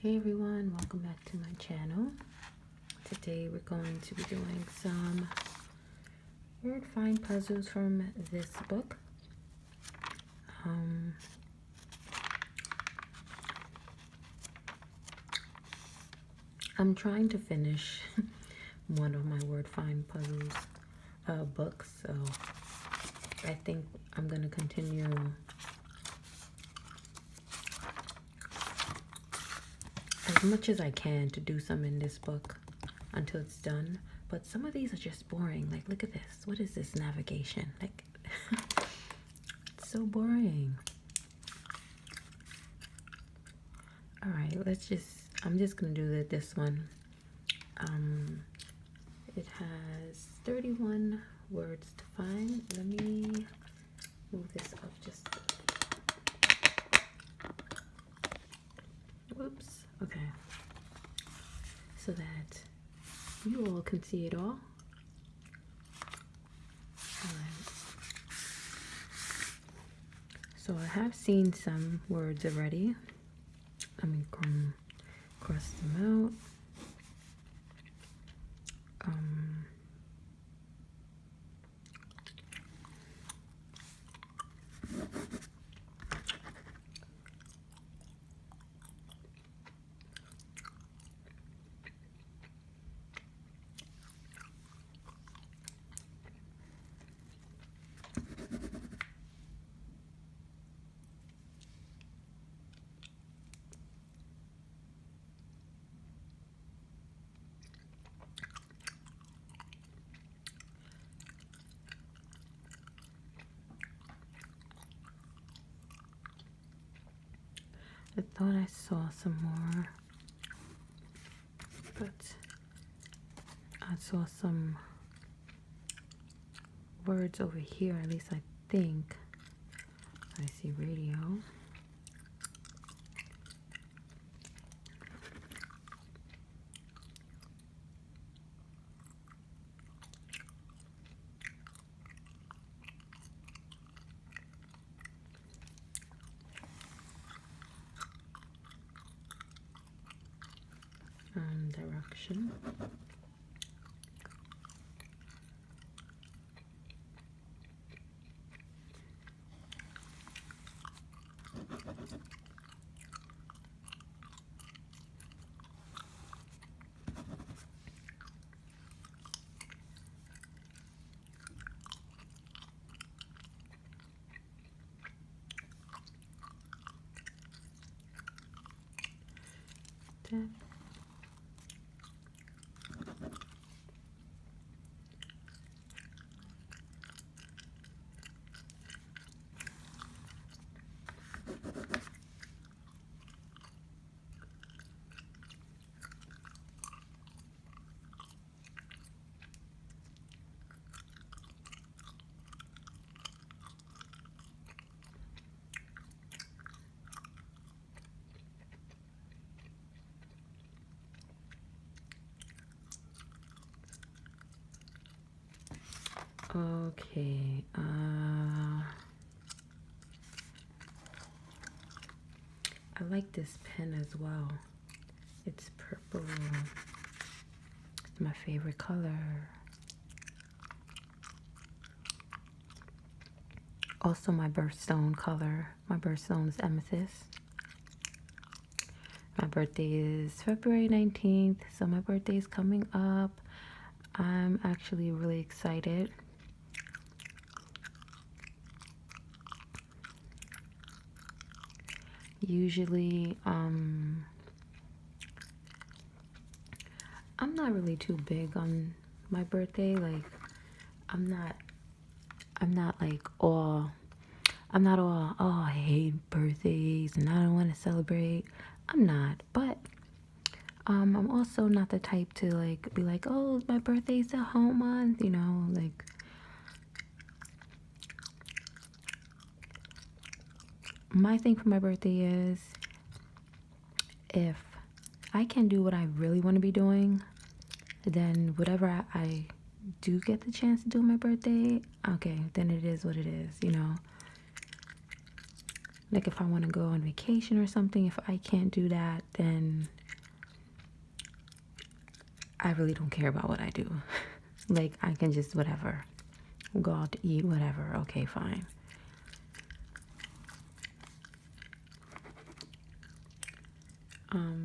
Hey everyone, welcome back to my channel. Today we're going to be doing some word find puzzles from this book. I'm trying to finish one of my word find puzzles books, so I think I'm gonna continue as much as I can to do some in this book until it's done. But some of these are just boring. Like, look at this. What is this navigation? Like, it's so boring. All right, I'm just gonna do this one. It has 31 words to find. Let me move this up just. Whoops. Okay. So that you all can see it all. Alright. So I have seen some words already. Let me cross them out. I thought I saw some more, but I saw some words over here, at least I think. I see radio. Direction. That. Okay, I like this pen as well. It's purple. It's my favorite color. Also my birthstone color. My birthstone is amethyst. My birthday is February 19th, so my birthday is coming up. I'm actually really excited. Usually, I'm not really too big on my birthday. Like, I'm not all, oh, I hate birthdays and I don't want to celebrate. I'm not, but I'm also not the type to like be like, oh, my birthday's a home month, you know, like. My thing for my birthday is, if I can do what I really want to be doing, then whatever I do get the chance to do on my birthday, okay, then it is what it is, you know. Like if I want to go on vacation or something, if I can't do that, then I really don't care about what I do. Like I can just whatever, go out to eat, whatever. Okay, fine.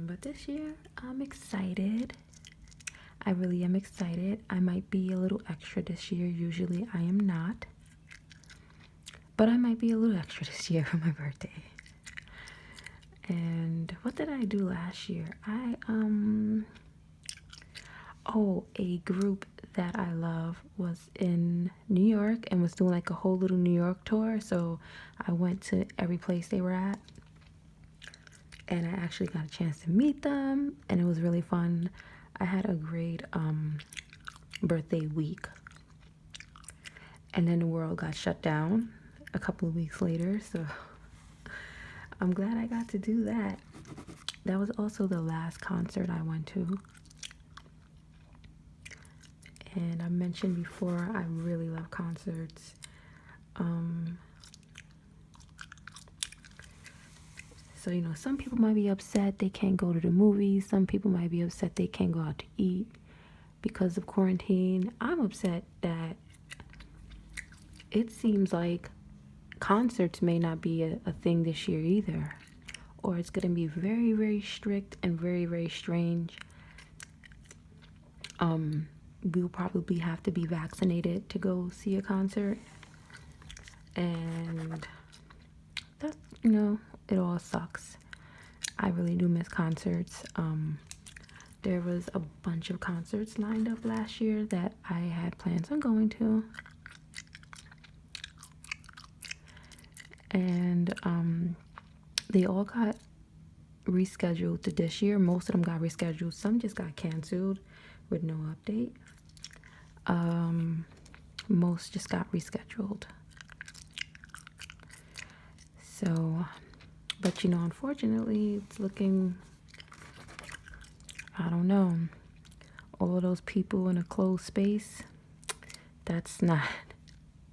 But this year I'm excited. I really am excited. I might be a little extra this year. Usually I am not. But I might be a little extra this year for my birthday. And what did I do last year? A group that I love was in New York and was doing like a whole little New York tour. So I went to every place they were at. And I actually got a chance to meet them, and it was really fun. I had a great birthday week. And then the world got shut down a couple of weeks later, so I'm glad I got to do that. That was also the last concert I went to. And I mentioned before, I really love concerts. So, you know, some people might be upset they can't go to the movies. Some people might be upset they can't go out to eat because of quarantine. I'm upset that it seems like concerts may not be a thing this year either. Or it's going to be very, very strict and very, very strange. We'll probably have to be vaccinated to go see a concert. And that's, you know, it all sucks. I really do miss concerts. There was a bunch of concerts lined up last year that I had plans on going to. And they all got rescheduled to this year. Most of them got rescheduled. Some just got canceled with no update. Most just got rescheduled. So, but you know, unfortunately, it's looking, I don't know, all of those people in a closed space, that's not,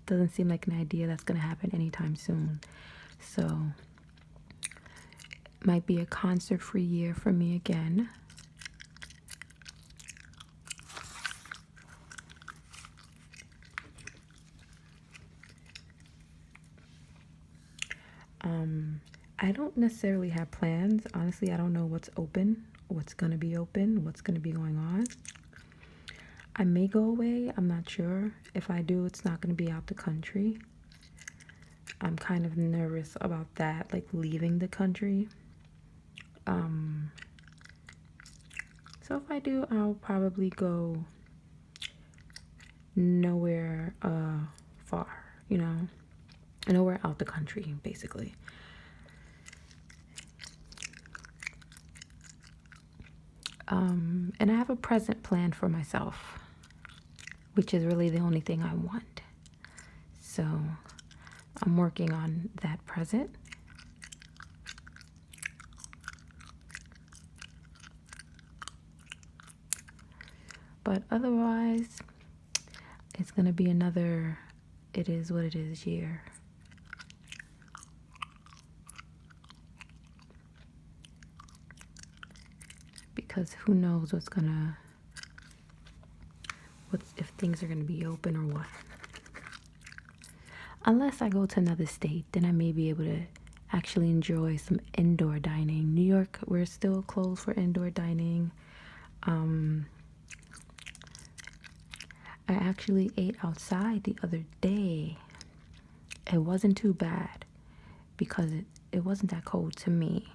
doesn't seem like an idea that's going to happen anytime soon. So, might be a concert-free year for me again. I don't necessarily have plans. Honestly, I don't know what's open, what's going to be open, what's going to be going on. I may go away. I'm not sure. If I do, it's not going to be out the country. I'm kind of nervous about that, like leaving the country. So if I do, I'll probably go nowhere far, you know, nowhere out the country, basically. And I have a present planned for myself, which is really the only thing I want. So I'm working on that present. But otherwise, it's going to be another it is what it is year. Because who knows what's if things are gonna be open or what. Unless I go to another state, then I may be able to actually enjoy some indoor dining. New York, we're still closed for indoor dining. I actually ate outside the other day. It wasn't too bad because it wasn't that cold to me.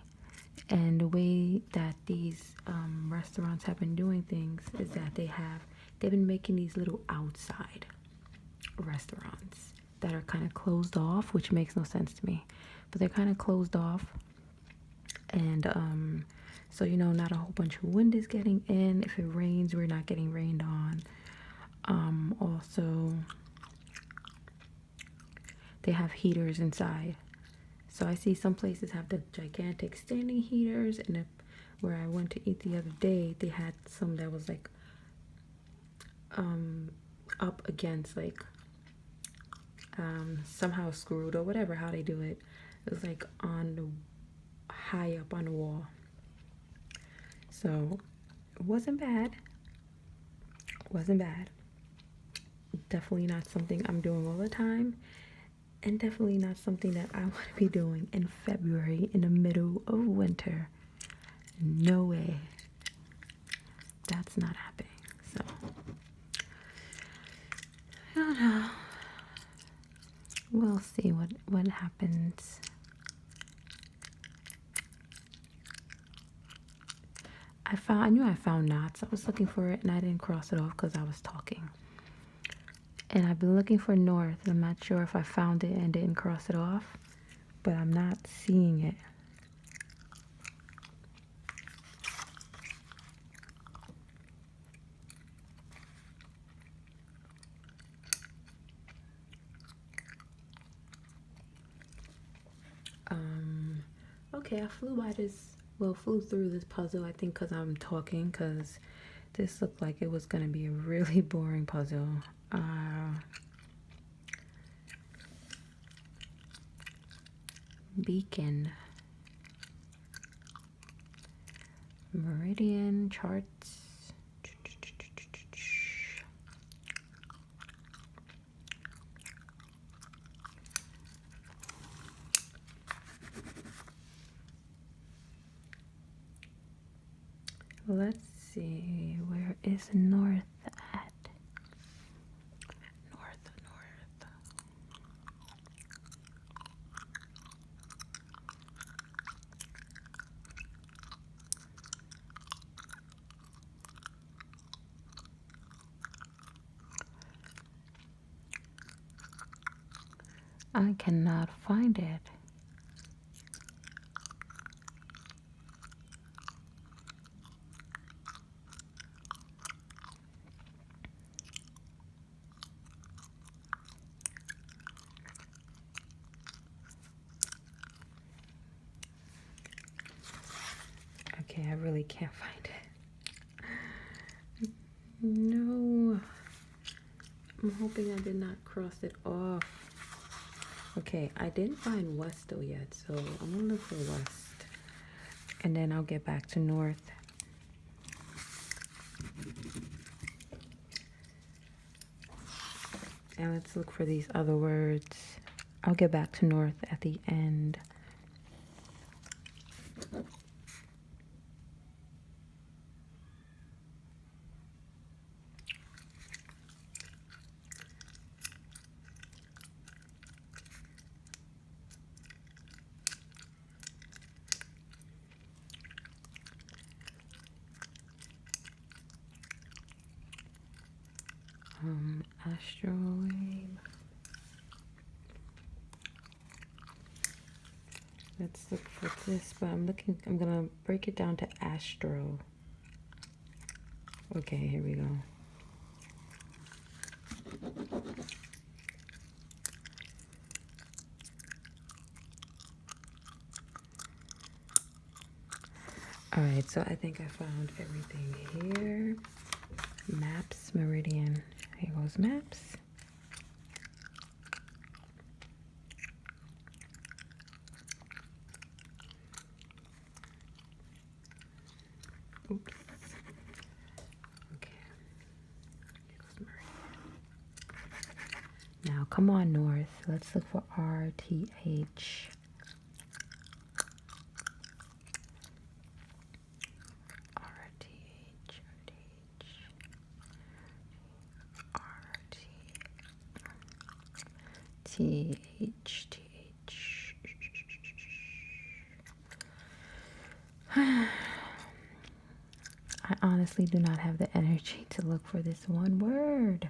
And the way that these restaurants have been doing things is that they've been making these little outside restaurants that are kind of closed off, which makes no sense to me, but they're kind of closed off. And so, you know, not a whole bunch of wind is getting in. If it rains, we're not getting rained on. Also, they have heaters inside. So I see some places have the gigantic standing heaters, and where I went to eat the other day, they had some that was like up against like somehow screwed or whatever, how they do it. It was like on the high up on the wall. So it wasn't bad. Wasn't bad. Definitely not something I'm doing all the time. And definitely not something that I want to be doing in February in the middle of winter. No way. That's not happening. So I don't know. We'll see what happens. I knew I found knots. I was looking for it and I didn't cross it off because I was talking. And I've been looking for north. I'm not sure if I found it and didn't cross it off, but I'm not seeing it. Okay, I flew through this puzzle, I think because I'm talking, because this looked like it was going to be a really boring puzzle. Beacon. Meridian charts. Let's see, where is north at? North. I cannot find it. Okay, I really can't find it. No. I'm hoping I did not cross it off. Okay, I didn't find west though yet, so I'm gonna look for west. And then I'll get back to north. And let's look for these other words. I'll get back to north at the end. Astrolabe. Let's look for this, but I'm gonna break it down to astro. Okay, here we go. All right, so I think I found everything here. Maps, meridian. Here goes maps. Oops. Okay. Here goes meridian. Now, come on, north. Let's look for RTH. TH. I honestly do not have the energy to look for this one word.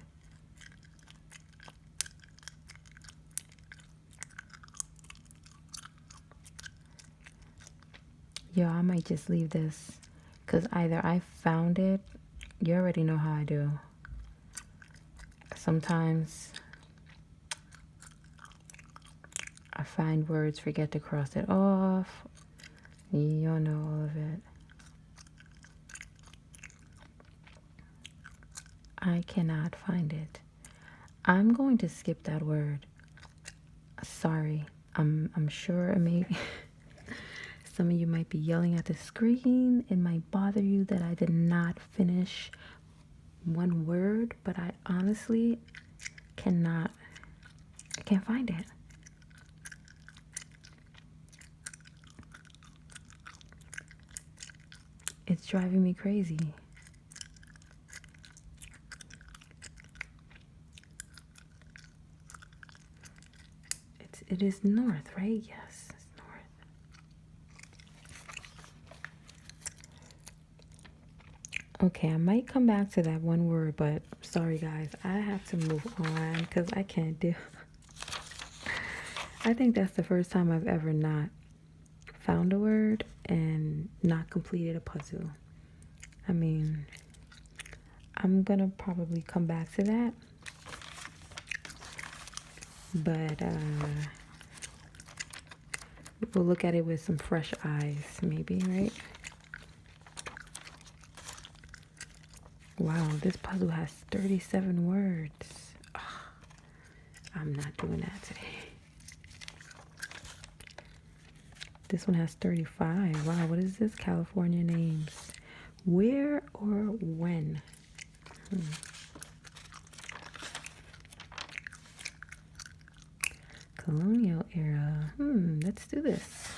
Yo, I might just leave this because either I found it, you already know how I do. Sometimes I find words, forget to cross it off. You'll know all of it. I cannot find it. I'm going to skip that word. Sorry. I'm sure it may some of you might be yelling at the screen. It might bother you that I did not finish one word, but I honestly I can't find it. It's driving me crazy. It is north, right? Yes, it's north. Okay, I might come back to that one word, but sorry guys, I have to move on because I can't do. I think that's the first time I've ever not found a word and not completed a puzzle. I mean, I'm gonna probably come back to that, but we'll look at it with some fresh eyes, maybe, right? Wow, this puzzle has 37 words. Ugh, I'm not doing that today. This one has 35. Wow, what is this? California names. Where or when? Colonial era. Let's do this.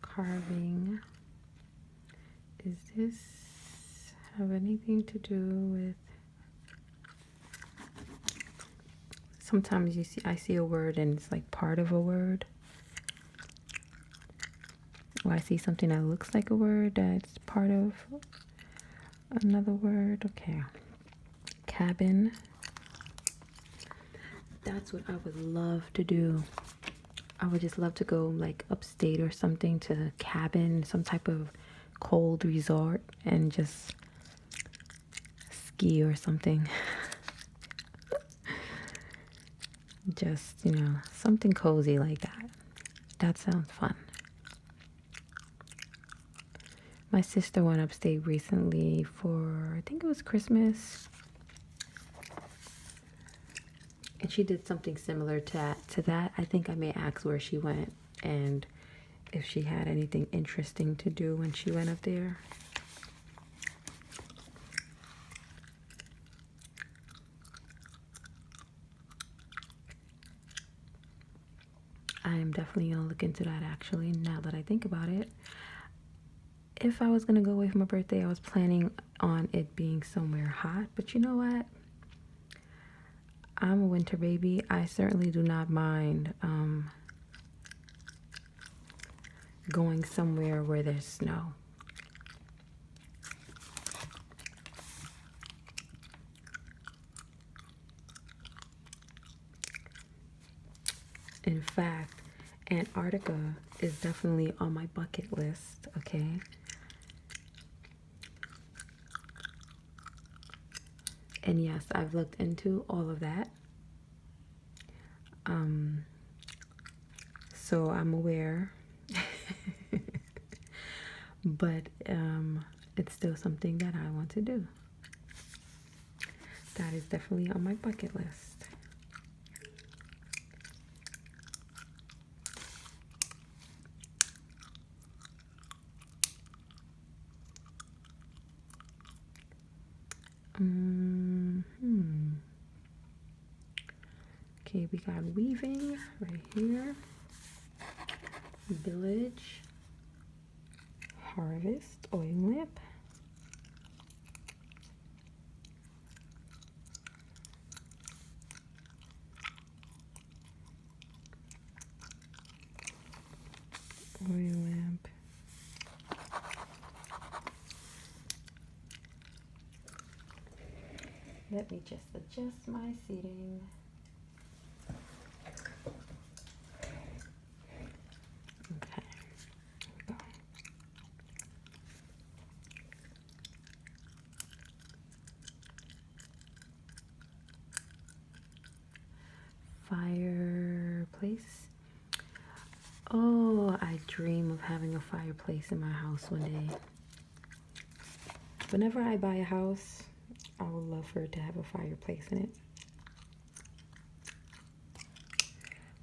Carving. Is this have anything to do with? Sometimes I see a word and it's like part of a word. Or I see something that looks like a word that's part of another word. Okay. Cabin. That's what I would love to do. I would just love to go like upstate or something to a cabin, some type of cold resort, and just ski or something. Just, something cozy like that. That sounds fun. My sister went upstate recently for, I think it was Christmas. And she did something similar to that. I think I may ask where she went and if she had anything interesting to do when she went up there. I am definitely going to look into that actually, now that I think about it. If I was going to go away for my birthday, I was planning on it being somewhere hot. But you know what? I'm a winter baby. I certainly do not mind going somewhere where there's snow. In fact, Antarctica is definitely on my bucket list, okay? And yes, I've looked into all of that. So I'm aware. But it's still something that I want to do. That is definitely on my bucket list. Okay, we got weaving right here. Village. Harvest. Oil lamp. Oil lamp. Let me just adjust my seating. Okay. Go. fireplace. Oh, I dream of having a fireplace in my house one day. Whenever I buy a house, I would love for it to have a fireplace in it.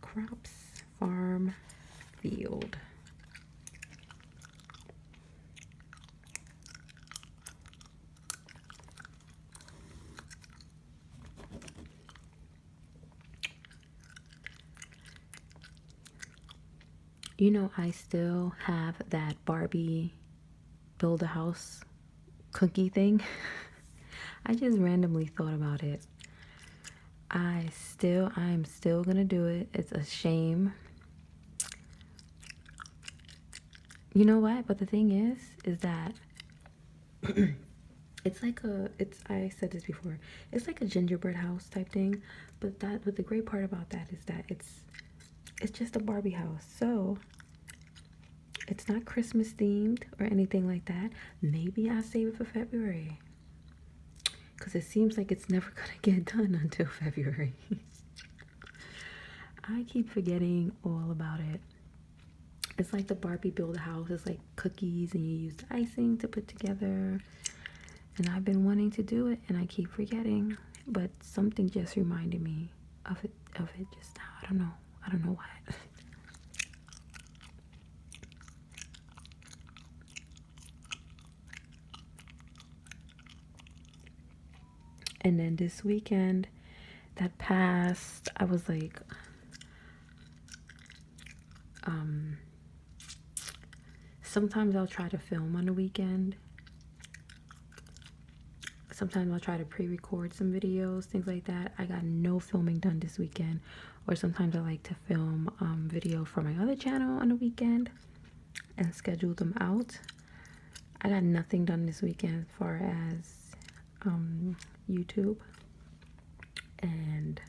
Crops, farm, field. You know, I still have that Barbie build a house cookie thing. I just randomly thought about it. I am still gonna do it. It's a shame. You know what? But the thing is that I said this before. It's like a gingerbread house type thing. But the great part about that is that it's just a Barbie house. So it's not Christmas themed or anything like that. Maybe I'll save it for February. Because it seems like it's never going to get done until February. I keep forgetting all about it. It's like the Barbie build a house. It's like cookies and you use the icing to put together. And I've been wanting to do it and I keep forgetting. But something just reminded me of it just now. I don't know what. And then this weekend that passed, I was like, sometimes I'll try to film on the weekend. Sometimes I'll try to pre-record some videos, things like that. I got no filming done this weekend. Or sometimes I like to film video for my other channel on the weekend and schedule them out. I got nothing done this weekend as far as YouTube. And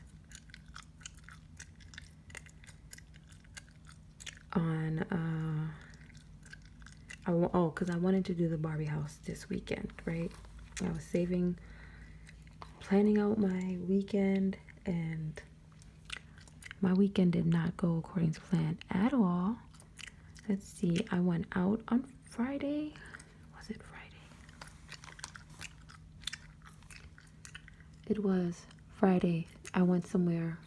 on because I wanted to do the Barbie house this weekend, right? I was planning out my weekend, and my weekend did not go according to plan at all. Let's see, I went out on Friday. Was it Friday? It was Friday. I went somewhere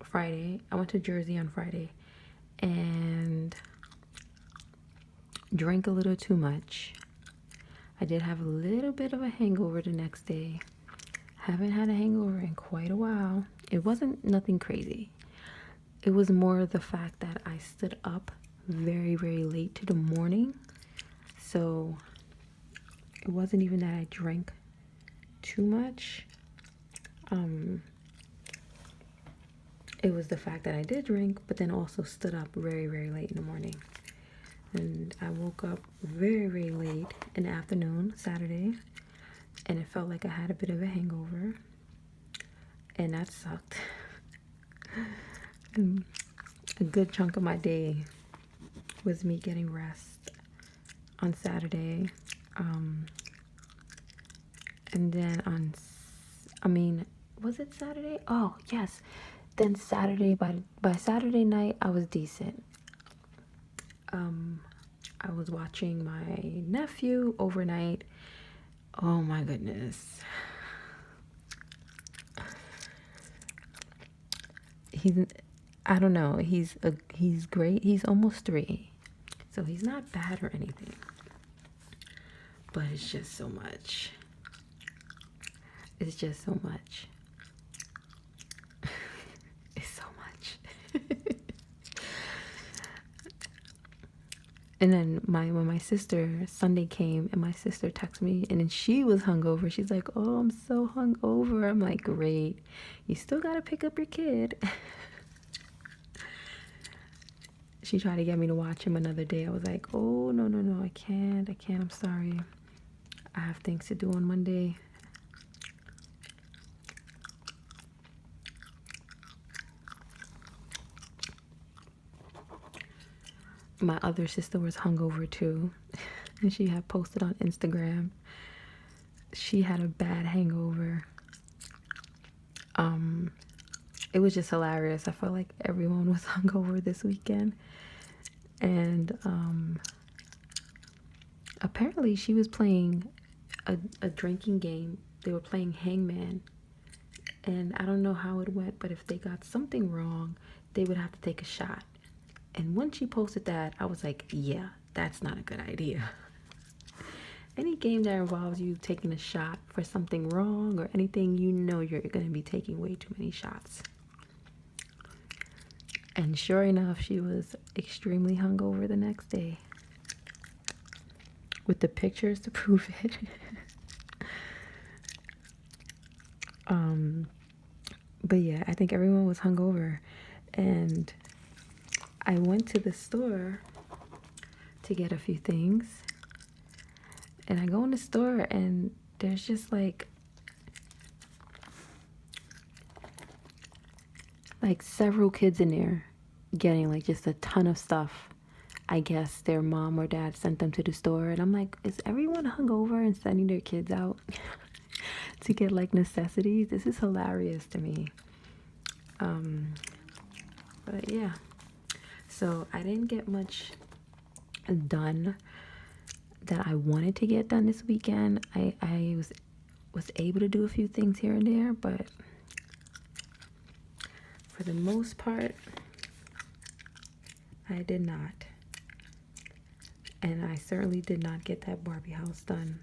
Friday. I went to Jersey on Friday and drank a little too much. I did have a little bit of a hangover the next day. Haven't had a hangover in quite a while. It wasn't nothing crazy. It was more the fact that I stood up very, very late to the morning. So it wasn't even that I drank too much. It was the fact that I did drink, but then also stood up very, very late in the morning. And I woke up very, very late in the afternoon, Saturday, and it felt like I had a bit of a hangover, and that sucked. And a good chunk of my day was me getting rest on Saturday. And then was it Saturday? Oh, yes. Then Saturday, by Saturday night, I was decent. I was watching my nephew overnight. Oh my goodness. I don't know. He's great. He's almost 3. So he's not bad or anything. But it's just so much. It's just so much. It's so much. And then when my sister Sunday came and my sister texted me and then she was hungover. She's like, "Oh, I'm so hungover." I'm like, "Great. You still gotta pick up your kid." She tried to get me to watch him another day. I was like, "Oh, no, I can't. I'm sorry. I have things to do on Monday." My other sister was hungover too, and she had posted on Instagram. She had a bad hangover. it was just hilarious. I felt like everyone was hungover this weekend. And apparently she was playing a drinking game. They were playing hangman. And I don't know how it went, but if they got something wrong, they would have to take a shot. And when she posted that, I was like, yeah, that's not a good idea. Any game that involves you taking a shot for something wrong or anything, you know you're going to be taking way too many shots. And sure enough, she was extremely hungover the next day. With the pictures to prove it. But yeah, I think everyone was hungover. And I went to the store to get a few things. And I go in the store and there's just like several kids in there getting like just a ton of stuff. I guess their mom or dad sent them to the store. And I'm like, is everyone hungover and sending their kids out to get like necessities? This is hilarious to me. But yeah. So I didn't get much done that I wanted to get done this weekend. I was able to do a few things here and there, but for the most part, I did not. And I certainly did not get that Barbie house done.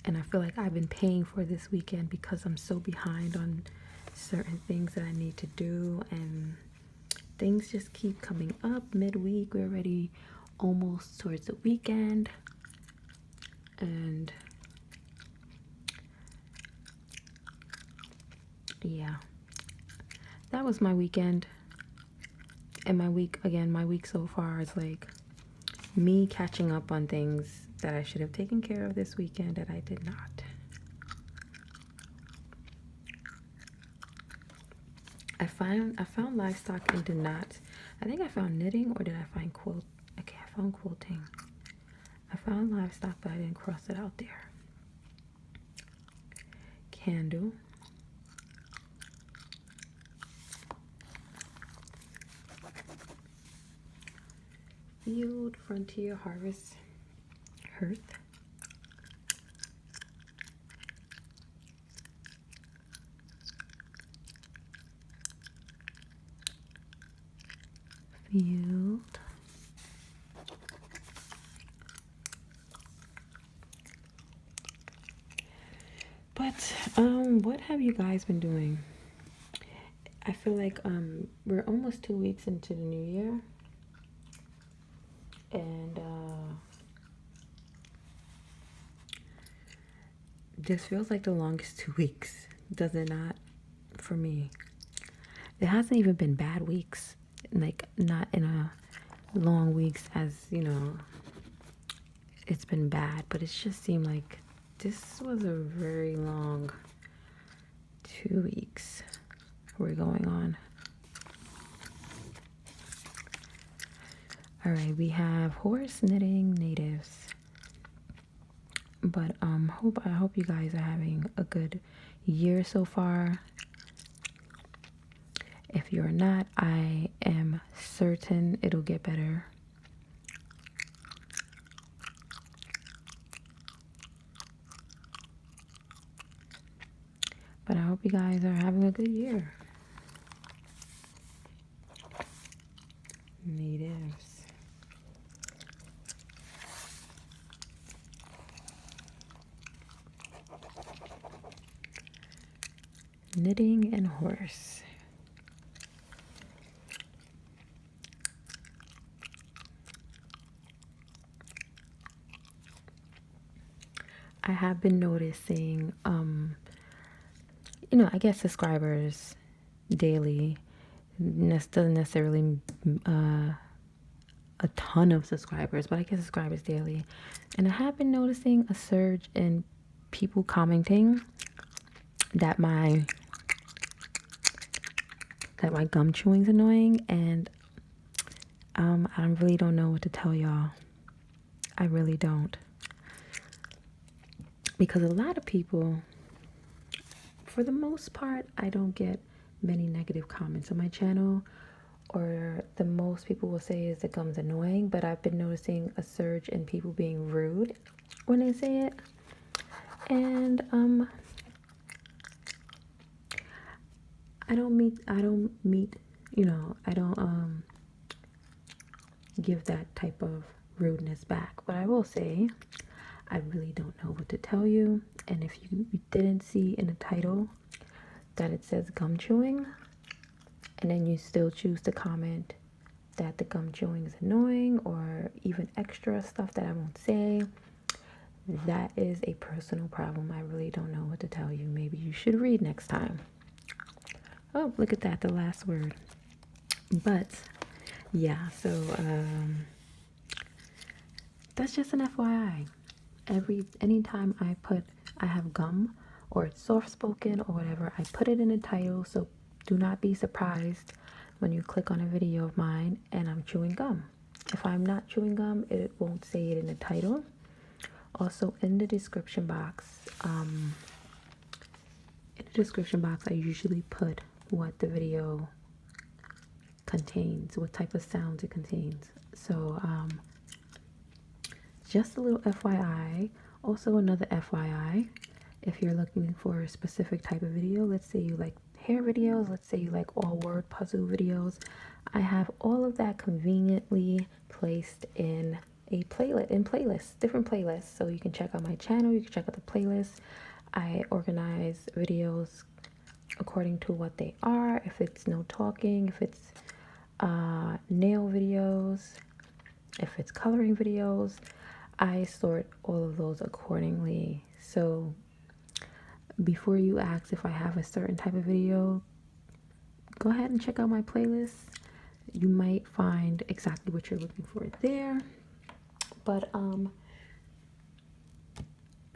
And I feel like I've been paying for this weekend because I'm so behind on certain things that I need to do, and things just keep coming up midweek. We're already almost towards the weekend, and yeah, that was my weekend. And my week so far is like me catching up on things that I should have taken care of this weekend that I did not. I found livestock and did not. I think I found knitting, or did I find quilt? Okay, I found quilting. I found livestock, but I didn't cross it out there. Candle. Field, frontier, harvest, hearth. Field. But what have you guys been doing? I feel like we're almost 2 weeks into the new year, and this feels like the longest 2 weeks, does it not? For me, it hasn't even been bad weeks, like not in a long weeks as it's been bad, but it just seemed like this was a very long 2 weeks we're going on. All right, we have horse, knitting, natives. But I hope you guys are having a good year so far. If you're not, I am certain it'll get better. But I hope you guys are having a good year. Natives. Knitting and horse. I have been noticing, I get subscribers daily. Doesn't necessarily a ton of subscribers, but I get subscribers daily. And I have been noticing a surge in people commenting that my gum chewing's annoying, and I really don't know what to tell y'all. I really don't. Because a lot of people, for the most part, I don't get many negative comments on my channel, or the most people will say is the gum's annoying, but I've been noticing a surge in people being rude when they say it. And I don't give that type of rudeness back. But I will say, I really don't know what to tell you. And if you didn't see in the title that it says gum chewing, and then you still choose to comment that the gum chewing is annoying, or even extra stuff that I won't say, that is a personal problem. I really don't know what to tell you. Maybe you should read next time. Oh, look at that, the last word. But yeah, so that's just an FYI. Anytime I have gum, or it's soft spoken or whatever, I put it in the title, so do not be surprised when you click on a video of mine and I'm chewing gum. If I'm not chewing gum, it won't say it in the title. Also, in the description box, I usually put what the video contains, what type of sounds it contains. So just a little FYI. Also, another FYI, if you're looking for a specific type of video, let's say you like hair videos, let's say you like all word puzzle videos, I have all of that conveniently placed in a playlist, different playlists. So you can check out my channel, you can check out the playlist. I organize videos according to what they are. If it's no talking, if it's nail videos, if it's coloring videos, I sort all of those accordingly. So before you ask if I have a certain type of video, go ahead and check out my playlist. You might find exactly what you're looking for there. But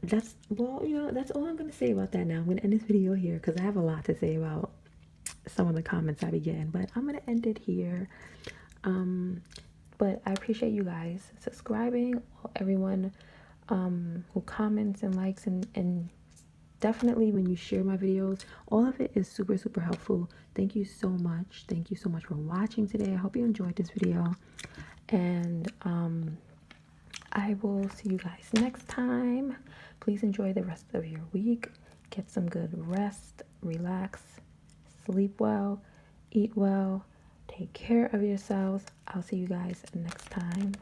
that's all I'm gonna say about that now. I'm gonna end this video here because I have a lot to say about some of the comments I be getting, but I'm gonna end it here. But I appreciate you guys subscribing, everyone who comments and likes, and definitely when you share my videos, all of it is super, super helpful. Thank you so much. Thank you so much for watching today. I hope you enjoyed this video, and I will see you guys next time. Please enjoy the rest of your week. Get some good rest, relax, sleep well, eat well, take care of yourselves. I'll see you guys next time.